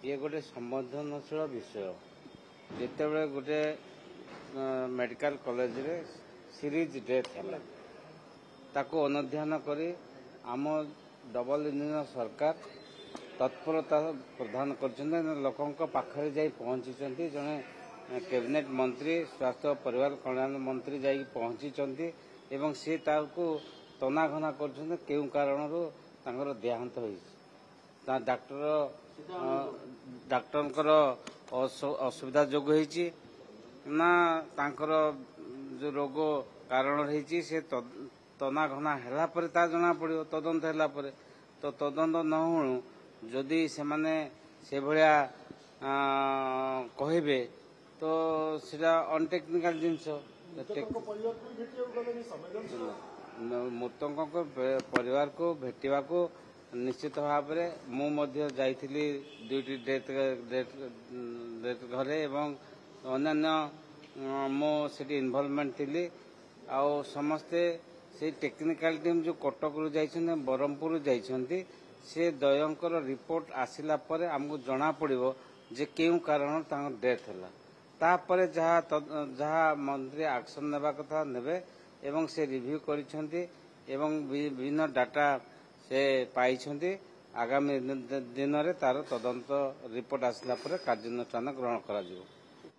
ये गोटे संवेदनशील विषय जितेबले गोटे मेडिकल कॉलेज रे सीरीज डेथ है ताको अनुध्यान करी आम डबल इंजिन सरकार तत्परता प्रदान कर लोकों पाखरे जाई पहुंची जने कैबिनेट मंत्री स्वास्थ्य और परिवार कल्याण मंत्री जाई पहुंची एवं सी ताको तनाघना कर केउ कारणरू तांकर देहांत होइछि डाक्टर असुविधा जोग होइछि ना तांकर जो रोग कारण रही से तनाघना है जना पड़ो तदंत है तो तदंत न हो जदि से माने से भलिया कहबे तो सीधा अनटेक्निकल जिनस मृतकों को परिवार को भेटिबा को निश्चित भाव में मुझे जाइली दुईटी डेथ घरे एवं अन्य मो सेठी इन्वॉल्वमेंट थी आउ समस्ते से टेक्निकल टीम जो कटक रु जाइछन्ते बरहमपुर जाइछन्ते से दयंकर रिपोर्ट आसिला परे हमको जना पड़िबो जे केउ कारण तांकर डेथ होला तापरे जहा मंत्री एक्शन नेबा कथा नेबे एवं से रिव्यू करिछन्ते एवं विभिन्न डाटा से पाइछन्ते आगामी दिन रे तार तदंत रिपोर्ट आसिला परे कार्यानुष्ठान ग्रहण करा जिवो।